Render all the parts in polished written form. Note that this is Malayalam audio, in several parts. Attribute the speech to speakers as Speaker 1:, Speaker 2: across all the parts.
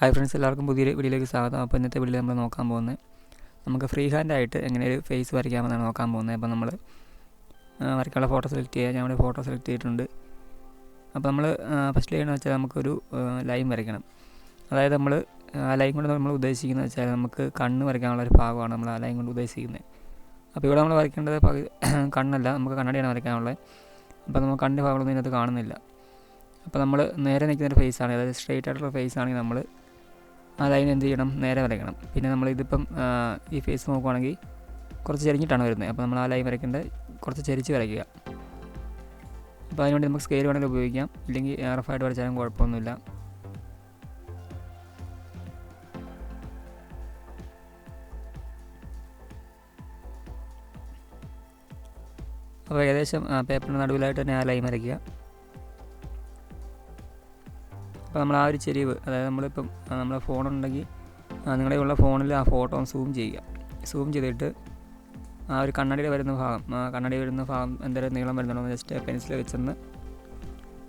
Speaker 1: ഹായ് ഫ്രണ്ട്സ്, എല്ലാവർക്കും പുതിയൊരു വീഡിയോയിലേക്ക് സ്വാഗതം. അപ്പോൾ ഇന്നത്തെ വീഡിയോയിൽ നമ്മൾ നോക്കാൻ പോകുന്നത് നമുക്ക് ഫ്രീ ഹാൻഡായിട്ട് എങ്ങനെ ഒരു ഫേസ് വരയ്ക്കാമെന്നാണ് നോക്കാൻ പോകുന്നത്. അപ്പോൾ നമ്മൾ വരയ്ക്കാനുള്ള ഫോട്ടോ സെലക്ട് ചെയ്യുക. ഞാൻ ഇവിടെ ഫോട്ടോ സെലക്ട് ചെയ്തിട്ടുണ്ട്. അപ്പോൾ നമ്മൾ ഫസ്റ്റ് ചെയ്യണമെന്ന് വെച്ചാൽ നമുക്കൊരു ലൈൻ വരയ്ക്കണം. അതായത് നമ്മൾ ആ ലൈൻ കൊണ്ട് നമ്മൾ ഉദ്ദേശിക്കുന്നത് വെച്ചാൽ നമുക്ക് കണ്ണ് വരയ്ക്കാനുള്ള ഒരു ഭാഗമാണ് നമ്മൾ ആ ലൈൻ കൊണ്ട് ഉദ്ദേശിക്കുന്നത്. അപ്പോൾ ഇവിടെ നമ്മൾ വരയ്ക്കേണ്ടത് കണ്ണല്ല, നമുക്ക് കണ്ണടിയാണ് വരയ്ക്കാനുള്ളത്. അപ്പോൾ നമുക്ക് കണ്ണിൻ്റെ ഭാഗങ്ങളൊന്നും ഇതിനകത്ത് കാണുന്നില്ല. അപ്പോൾ നമ്മൾ നേരെ നിൽക്കുന്നൊരു ഫേസാണ്, അതായത് സ്ട്രെയിറ്റ് ആയിട്ടുള്ള ഫേസ് ആണെങ്കിൽ നമ്മൾ ആ ലൈൻ എന്ത് ചെയ്യണം, നേരെ വരയ്ക്കണം. പിന്നെ നമ്മളിതിപ്പം ഈ ഫേസ് നോക്കുവാണെങ്കിൽ കുറച്ച് ചെരിഞ്ഞിട്ടാണ് വരുന്നത്. അപ്പോൾ നമ്മൾ ആ ലൈൻ വരയ്ക്കേണ്ടത് കുറച്ച് ചെരിച്ച് വരയ്ക്കുക. അപ്പോൾ അതിനുവേണ്ടി നമുക്ക് സ്കെയിൽ വേണമെങ്കിൽ ഉപയോഗിക്കാം, ഇല്ലെങ്കിൽ റഫായിട്ട് വരച്ചാലും കുഴപ്പമൊന്നുമില്ല. അപ്പോൾ ഏകദേശം പേപ്പറിന് നടുവിലായിട്ട് തന്നെ ആ ലൈൻ വരയ്ക്കുക. അപ്പോൾ നമ്മൾ ആ ഒരു ചെരിവ്, അതായത് നമ്മളിപ്പം നമ്മുടെ ഫോണുണ്ടെങ്കിൽ നിങ്ങളുടെ ഉള്ള ഫോണിൽ ആ ഫോട്ടോ ഒന്ന് സൂം ചെയ്യുക. സൂം ചെയ്തിട്ട് ആ ഒരു കണ്ണടിയിൽ വരുന്ന ഭാഗം എന്തെങ്കിലും നീളം വരുന്നുണ്ടോ ജസ്റ്റ് പെൻസിൽ വെച്ചൊന്ന്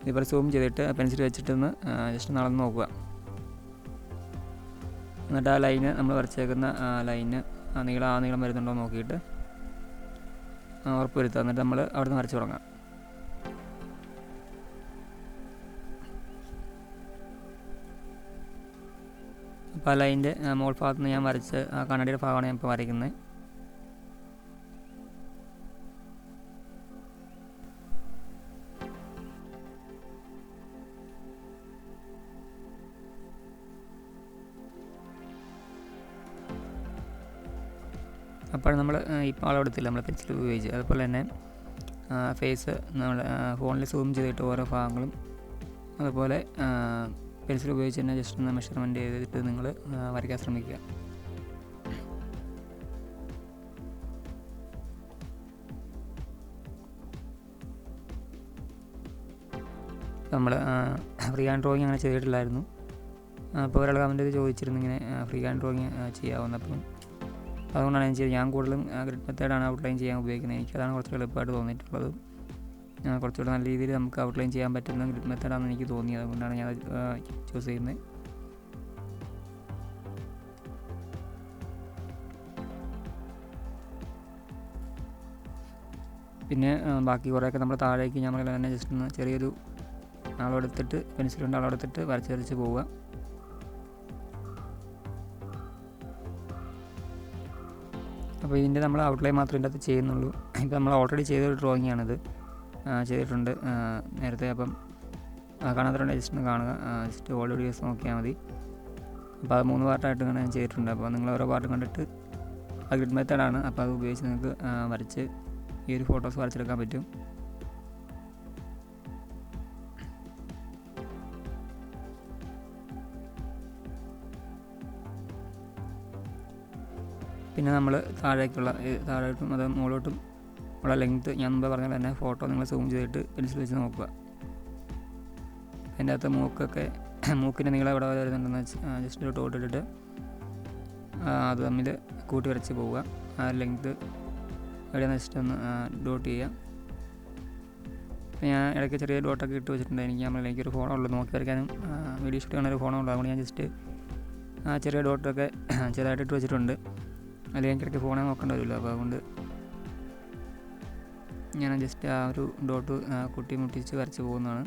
Speaker 1: ഇതുപോലെ സൂം ചെയ്തിട്ട് പെൻസിൽ വെച്ചിട്ടൊന്ന് ജസ്റ്റ് നടന്ന് നോക്കുക. എന്നിട്ട് ആ ലൈന് നമ്മൾ വരച്ചേക്കുന്ന ലൈന് നീളം വരുന്നുണ്ടോ നോക്കിയിട്ട് ഉറപ്പ് വരുത്തുക. എന്നിട്ട് നമ്മൾ അവിടെ നിന്ന് വരച്ച് തുടങ്ങാം. അപ്പോൾ ആ ലൈൻ്റെ മോൾ ഭാഗത്ത് നിന്ന് ഞാൻ വരച്ച് ആ കണ്ണടിയുടെ ഭാഗമാണ് ഞാൻ ഇപ്പോൾ വരയ്ക്കുന്നത്. അപ്പോൾ നമ്മൾ ഇപ്പോൾ അളവെടുത്തില്ല, നമ്മൾ പെൻസിൽ ഉപയോഗിച്ച്. അതുപോലെ തന്നെ ഫേസ് നമ്മൾ ഫോണിൽ സൂം ചെയ്തിട്ട് ഓരോ ഭാഗങ്ങളും അതുപോലെ പെൻസിൽ ഉപയോഗിച്ച് തന്നെ ജസ്റ്റ് ഒന്ന് മെഷർമെൻറ്റ് ചെയ്തിട്ട് നിങ്ങൾ വരയ്ക്കാൻ ശ്രമിക്കുക. നമ്മൾ ഫ്രീ ഹാൻഡ് ഡ്രോയിങ് അങ്ങനെ ചെയ്തിട്ടില്ലായിരുന്നു. അപ്പോൾ ഒരാൾ കമൻറ്റ് ചെയ്ത് ചോദിച്ചിരുന്നു ഇങ്ങനെ ഫ്രീ ഹാൻഡ് ഡ്രോയിങ് ചെയ്യാവുന്ന. അപ്പം അതുകൊണ്ടാണ് ഞാൻ ചെയ്തത്. ഞാൻ കൂടുതലും ഗ്രിഡ് മെത്തേഡാണ് ഔട്ട്ലൈൻ ചെയ്യാൻ ഉപയോഗിക്കുന്നത്. എനിക്കതാണ് കുറച്ചുകൂടി എളുപ്പമായിട്ട് തോന്നിയിട്ടുള്ളത്. കുറച്ചുകൂടി നല്ല രീതിയിൽ നമുക്ക് ഔട്ട്ലൈൻ ചെയ്യാൻ പറ്റുന്ന ഗ്രിഡ് മെത്തേഡാണെന്ന് എനിക്ക് തോന്നിയത്. അതുകൊണ്ടാണ് ഞാൻ ചൂസ് ചെയ്യുന്നത്. പിന്നെ ബാക്കി കുറേയൊക്കെ നമ്മൾ താഴേക്ക് നമ്മൾ തന്നെ ജസ്റ്റ് ഒന്ന് ചെറിയൊരു അളവെടുത്തിട്ട് പെൻസിൽ കൊണ്ട് അളവെടുത്തിട്ട് വരച്ച് പോവുക. അപ്പോൾ ഇതിൻ്റെ നമ്മൾ ഔട്ട്ലൈൻ മാത്രമേ ഇതിൻ്റെ അകത്ത് ചെയ്യുന്നുള്ളൂ. ഇപ്പോൾ നമ്മൾ ഓൾറെഡി ചെയ്തൊരു ഡ്രോയിങ് ആണിത്, ചെയ്തിട്ടുണ്ട് നേരത്തെ. അപ്പം കാണാത്തവരുണ്ടെങ്കിൽ ജസ്റ്റ് ഒന്ന് കാണുക, ജസ്റ്റ് ഓൾഡ് വീഡിയോസ് നോക്കിയാൽ മതി. അപ്പോൾ അത് 3 പാർട്ടായിട്ട് ഇങ്ങനെ ഞാൻ ചെയ്തിട്ടുണ്ട്. അപ്പോൾ നിങ്ങൾ ഓരോ പാർട്ട് കണ്ടിട്ട് അത് ഗ്രിഡ് മെത്തേഡാണ്. അപ്പോൾ അത് ഉപയോഗിച്ച് നിങ്ങൾക്ക് വരച്ച് ഈ ഒരു ഫോട്ടോസ് വരച്ചെടുക്കാൻ പറ്റും. പിന്നെ നമ്മൾ താഴോട്ടും അത് മുകളിലോട്ടും ഉള്ള ലെങ്ത്ത് ഞാൻ മുമ്പ് പറഞ്ഞ തന്നെ ഫോട്ടോ നിങ്ങൾ സൂം ചെയ്തിട്ട് പെൻസിൽ വെച്ച് നോക്കുക. അതിൻ്റെ അകത്ത് മൂക്കിൻ്റെ നീളം എവിടെ വരെ വരുന്നുണ്ടെന്ന് വെച്ച് ജസ്റ്റ് ഒരു ഡോട്ട് ഇട്ടിട്ട് അത് തമ്മിൽ കൂട്ടി വരച്ച് പോവുക. ആ ലെങ്ത്ത് എവിടെയാണെന്ന് ജസ്റ്റ് ഒന്ന് ഡോട്ട് ചെയ്യുക. ഞാൻ ഇടയ്ക്ക് ചെറിയ ഡോട്ടൊക്കെ ഇട്ട് വെച്ചിട്ടുണ്ട്. എനിക്കൊരു ഫോണേ ഉള്ളൂ, നോക്കി വരയ്ക്കാനും വീഡിയോ ഷൂട്ട് ചെയ്യാനൊരു ഫോണേ ഉള്ളൂ. അതുകൊണ്ട് ഞാൻ ജസ്റ്റ് ചെറിയ ഡോട്ടൊക്കെ ചെറുതായിട്ട് ഇട്ട് വെച്ചിട്ടുണ്ട്. അല്ലെങ്കിൽ എനിക്കിടയ്ക്ക് ഫോണേ നോക്കേണ്ടി വരില്ല. അപ്പോൾ അതുകൊണ്ട് ഞാൻ ജസ്റ്റ് ആ ഒരു ഡോട്ട് മുട്ടിച്ച് വരച്ച് പോകുന്നതാണ്.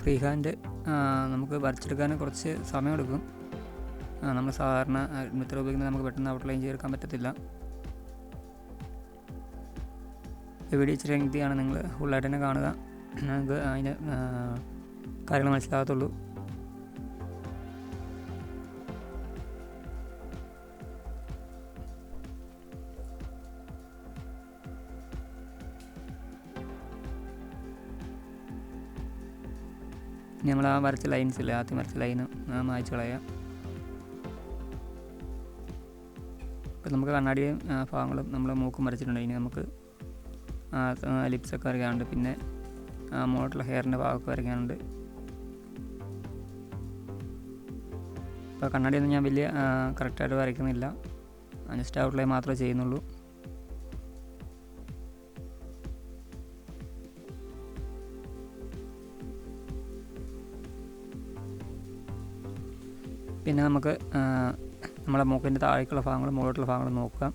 Speaker 1: ഫ്രീ ഹാൻഡ് നമുക്ക് വരച്ചെടുക്കാൻ കുറച്ച് സമയമെടുക്കും. നമ്മൾ സാധാരണ മെത്തേഡ് ഉപയോഗിക്കുന്നത് നമുക്ക് പെട്ടെന്ന് ഔട്ട്ലൈൻ ചെയ്തെടുക്കാൻ പറ്റത്തില്ല. വീഡിയോ ഇച്ചിരി ലെങ്തിയാണ്, നിങ്ങൾ ഫുള്ളായിട്ട് തന്നെ കാണുക, നമുക്ക് അതിൻ്റെ കാര്യങ്ങൾ മനസ്സിലാകത്തുള്ളൂ. നമ്മൾ ആ വരച്ച ലൈൻസില്ലേ, ആദ്യം വരച്ച ലൈന് മായ്ച്ച് കളയുക. ഇപ്പോൾ നമുക്ക് കണ്ണാടിയും ഭാഗങ്ങളും നമ്മൾ മൂക്കും വരച്ചിട്ടുണ്ട്. ഇനി നമുക്ക് ലിപ്സൊക്കെ വരയ്ക്കാനുണ്ട്. പിന്നെ മുകളിലുള്ള ഹെയറിൻ്റെ ഭാഗമൊക്കെ വരയ്ക്കാനുണ്ട്. ഇപ്പോൾ കണ്ണാടിയൊന്നും ഞാൻ വലിയ കറക്റ്റായിട്ട് വരയ്ക്കുന്നില്ല, ജസ്റ്റ് ഔട്ട്ലൈൻ മാത്രമേ ചെയ്യുന്നുള്ളൂ. പിന്നെ നമുക്ക് നമ്മളെ മൂക്കിൻ്റെ താഴേക്കുള്ള ഭാഗങ്ങളും മുകളിലുള്ള ഭാഗങ്ങളും നോക്കുക.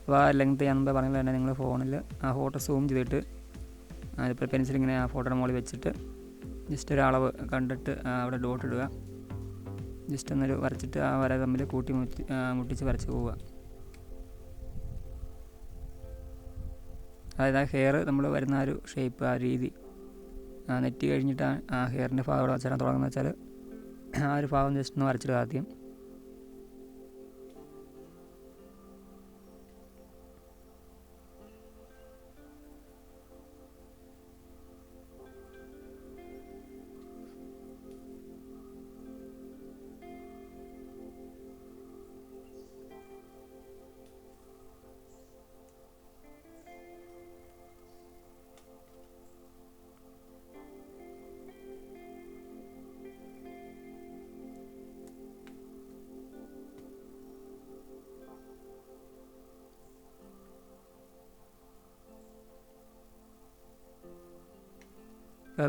Speaker 1: അപ്പോൾ ആ ലെങ്ത് ഞാൻ മുമ്പ് പറഞ്ഞത് തന്നെ നിങ്ങൾ ഫോണിൽ ആ ഫോട്ടോ സൂം ചെയ്തിട്ട് ഇപ്പോൾ പെൻസിൽ ഇങ്ങനെ ആ ഫോട്ടോയുടെ മുകളിൽ വെച്ചിട്ട് ജസ്റ്റ് ഒരു അളവ് കണ്ടിട്ട് അവിടെ ഡോട്ട് ഇടുക. ജസ്റ്റ് ഒന്നൊരു വരച്ചിട്ട് ആ വര തമ്മിൽ മുട്ടിച്ച് വരച്ച് പോവുക. അതായത് ആ ഹെയർ നമ്മൾ വരുന്ന ആ ഒരു ഷേപ്പ്, ആ രീതി നെറ്റി കഴിഞ്ഞിട്ട് ആ ഹെയറിൻ്റെ ഭാഗം അവിടെ വച്ചാൽ തുടങ്ങുന്നത് വെച്ചാൽ ആ ഒരു ഭാഗം ജസ്റ്റ് ഒന്ന് വരച്ചിടുക ആദ്യം.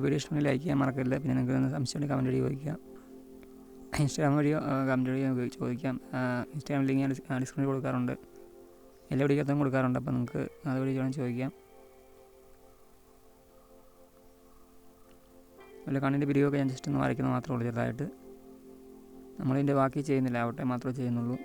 Speaker 1: വീഡിയോ ഇഷ്ടമായി ലൈക്ക് ചെയ്യാൻ മറക്കരുത്. പിന്നെ നിങ്ങൾക്ക് സംശയം ഉണ്ടെങ്കിൽ കമൻറ്റ് വഴി ചോദിക്കാം. ഇൻസ്റ്റാഗ്രാം വഴിയോ കമൻറ്റ് വഴിയോ ചോദിക്കാം. ഇൻസ്റ്റാഗ്രാം ലിങ്ക് ഞാൻ ഡിസ്ക്രിപ്ഷനിൽ കൊടുക്കാറുണ്ട്, എല്ലാ വീഡിയോക്കകത്തും കൊടുക്കാറുണ്ട്. അപ്പോൾ നിങ്ങൾക്ക് അതുവഴി ചോദിക്കാം. അതുപോലെ കണ്ണിൻ്റെ പിരിവൊക്കെ ഞാൻ ജസ്റ്റ് ഒന്ന് വരയ്ക്കുന്നത് മാത്രമേ ഉള്ളൂ ചെറുതായിട്ട്. നമ്മളിതിൻ്റെ ബാക്കി ചെയ്യുന്നില്ല, ഔട്ട്ലൈൻ മാത്രമേ ചെയ്യുന്നുള്ളൂ.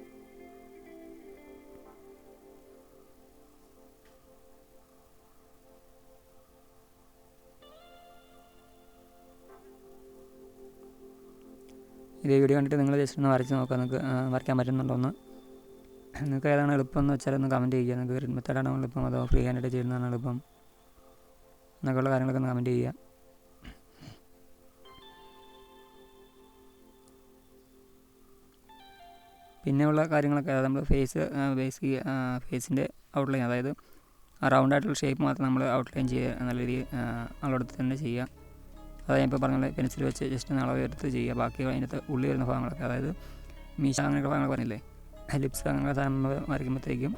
Speaker 1: ഇതേ വീഡിയോ കണ്ടിട്ട് നിങ്ങൾ ജസ്റ്റ് ഒന്ന് വരച്ച് നോക്കുക, നിങ്ങൾക്ക് വരയ്ക്കാൻ പറ്റുന്നുണ്ടോയെന്ന്. നിങ്ങൾക്ക് ഏതാണ് എളുപ്പം എന്ന് വെച്ചാൽ ഒന്ന് കമൻറ്റ് ചെയ്യുക. നിങ്ങൾക്ക് ഗ്രിഡ് മെത്തേഡാണോ എളുപ്പം അതോ ഫ്രീ ഹാൻഡായിട്ട് ചെയ്യുന്നതാണ് എളുപ്പം എന്നൊക്കെയുള്ള കാര്യങ്ങളൊക്കെ ഒന്ന് കമൻറ്റ് ചെയ്യുക. പിന്നെയുള്ള കാര്യങ്ങളൊക്കെ നമ്മൾ ഫേസിൻ്റെ ഔട്ട്ലൈൻ, അതായത് ആ റൗണ്ടായിട്ടുള്ള ഷേപ്പ് മാത്രം നമ്മൾ ഔട്ട്ലൈൻ ചെയ്യുക, നല്ല രീതിയിൽ നമ്മളെടുത്ത് തന്നെ ചെയ്യുക. അതായത് ഞാൻ ഇപ്പോൾ പറഞ്ഞ പെൻസിൽ വെച്ച് ജസ്റ്റ് ഒന്ന് അളവ് എടുത്ത് ചെയ്യുക. ബാക്കി അതിനകത്ത് ഉള്ളി വരുന്ന ഭാഗങ്ങളൊക്കെ, അതായത് മീശ അങ്ങനെയുള്ള ഭാഗങ്ങളൊക്കെ പറഞ്ഞില്ലേ, ലിപ്സ് അങ്ങനെയുള്ള സാധനം വരയ്ക്കുമ്പോഴത്തേക്കും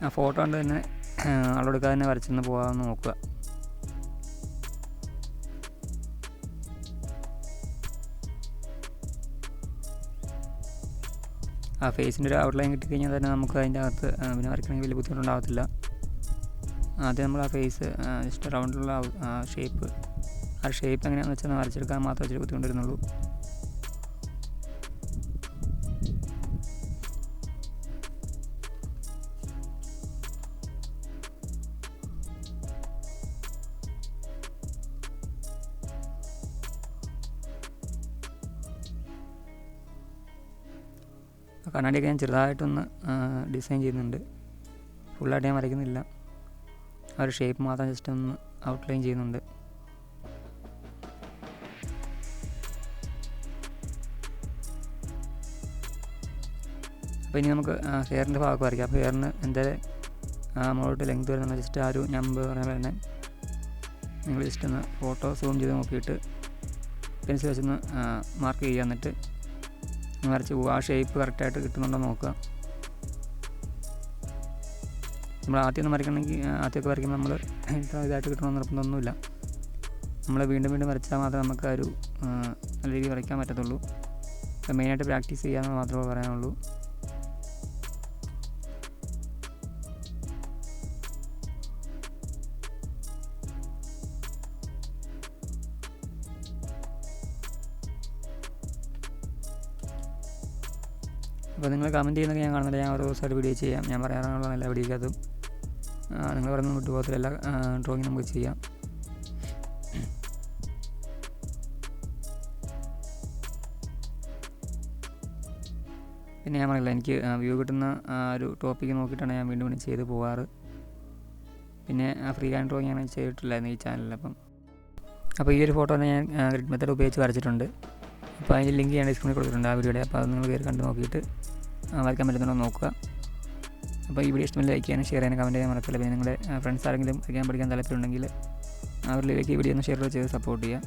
Speaker 1: ആ ഫോട്ടോ കൊണ്ട് തന്നെ അളവെടുക്കാതെ തന്നെ വരച്ചൊന്ന് പോകാമെന്ന് നോക്കുക. ആ ഫേസിൻ്റെ ഒരു ഔട്ട്ലൈൻ കിട്ടിക്കഴിഞ്ഞാൽ തന്നെ നമുക്ക് അതിൻ്റെ അകത്ത് പിന്നെ വരയ്ക്കണമെങ്കിൽ വലിയ ബുദ്ധിമുട്ടുണ്ടാകത്തില്ല. ആദ്യം നമ്മൾ ആ ഫേസ് ജസ്റ്റ് റൗണ്ടിലുള്ള ഷേപ്പ്, ആ ഷേപ്പ് എങ്ങനെയാണെന്ന് വെച്ചാൽ വരച്ചെടുക്കാൻ മാത്രമേ ഇച്ചിരി ബുദ്ധിമുട്ട് വരുന്നുള്ളൂ. കണ്ണാടിയൊക്കെ ഞാൻ ചെറുതായിട്ടൊന്ന് ഡിസൈൻ ചെയ്യുന്നുണ്ട്, ഫുള്ളായിട്ട് ഞാൻ വരയ്ക്കുന്നില്ല. ആ ഒരു ഷേപ്പ് മാത്രം ജസ്റ്റ് ഒന്ന് ഔട്ട്ലൈൻ ചെയ്യുന്നുണ്ട്. അപ്പോൾ ഇനി നമുക്ക് ഹെയറിൻ്റെ ഭാഗമൊക്കെ വരയ്ക്കാം. അപ്പോൾ ഹെയറിന് എന്തായാലും മുകളിലോട്ട് ലെങ്ത് വരുന്ന ജസ്റ്റ് ആ ഒരു നമ്പർ പറഞ്ഞ പോലെ തന്നെ നിങ്ങൾ ജസ്റ്റ് ഒന്ന് ഫോട്ടോ സൂം ചെയ്ത് നോക്കിയിട്ട് പെൻസിൽ വെച്ചൊന്ന് മാർക്ക് ചെയ്യുക. എന്നിട്ട് വരച്ച് പോകുക. ആ ഷേപ്പ് കറക്റ്റായിട്ട് കിട്ടുന്നുണ്ടോ നോക്കുക. നമ്മൾ ആദ്യമൊന്നും വരയ്ക്കണമെങ്കിൽ ആദ്യമൊക്കെ വരയ്ക്കുമ്പോൾ നമ്മൾ ഇതായിട്ട് കിട്ടണമെന്ന് നിർബന്ധമൊന്നുമില്ല. നമ്മൾ വീണ്ടും വീണ്ടും വരച്ചാൽ മാത്രമേ നമുക്ക് ആ ഒരു നല്ല രീതിയിൽ വരയ്ക്കാൻ പറ്റത്തുള്ളൂ. മെയിനായിട്ട് പ്രാക്ടീസ് ചെയ്യാമെന്ന് മാത്രമേ പറയാനുള്ളൂ. അപ്പോൾ നിങ്ങൾ കമൻറ്റ് ചെയ്യുന്നതൊക്കെ ഞാൻ കാണുന്നില്ല. ഞാൻ ഓരോ ദിവസമായിട്ട് വീഡിയോ ചെയ്യാം. ഞാൻ പറയാനുള്ള എല്ലാ വീഡിയോക്കകത്തും നിങ്ങൾ പറയുന്ന വിട്ടുപോകത്തില്ല, എല്ലാ ഡ്രോയിങ് നമുക്ക് ചെയ്യാം. പിന്നെ ഞാൻ പറയില്ല, എനിക്ക് വ്യൂ കിട്ടുന്ന ഒരു ടോപ്പിക്ക് നോക്കിയിട്ടാണ് ഞാൻ വീണ്ടും വീണ്ടും ചെയ്ത് പോകാറ്. പിന്നെ ഫ്രീ ഹാൻഡ് ഡ്രോയിങ് ഞാൻ ചെയ്തിട്ടില്ലായിരുന്നു ഈ ചാനലിൽ. അപ്പോൾ ഈ ഒരു ഫോട്ടോ തന്നെ ഞാൻ ഗ്രിഡ് മെത്തേഡ് ഉപയോഗിച്ച് വരച്ചിട്ടുണ്ട്. അപ്പോൾ അതിൻ്റെ ലിങ്ക് ഞാൻ ഡിസ്ക്രിപ്ഷനിൽ കൊടുത്തിട്ടുണ്ട് ആ വീഡിയോയുടെ. അപ്പോൾ അത് നിങ്ങൾ കയറി കണ്ട് നോക്കിയിട്ട് വരയ്ക്കാൻ പറ്റുന്നുണ്ടോ നോക്കുക. അപ്പോൾ ഈ വീഡിയോ ഇഷ്ടമെങ്കിൽ ലൈക്ക് ചെയ്യാനും ഷെയർ ചെയ്യാനും കമൻറ്റ് ചെയ്യാൻ മറക്കില്ല. പിന്നെ നിങ്ങളുടെ ഫ്രണ്ട്സ് ആരെങ്കിലും വരയ്ക്കാൻ പഠിക്കാൻ താല്പര്യമുണ്ടെങ്കിൽ അവരിലേക്ക് ഈ വീഡിയോ ഒന്ന് ഷെയർ ചെയ്ത് സപ്പോർട്ട് ചെയ്യുക.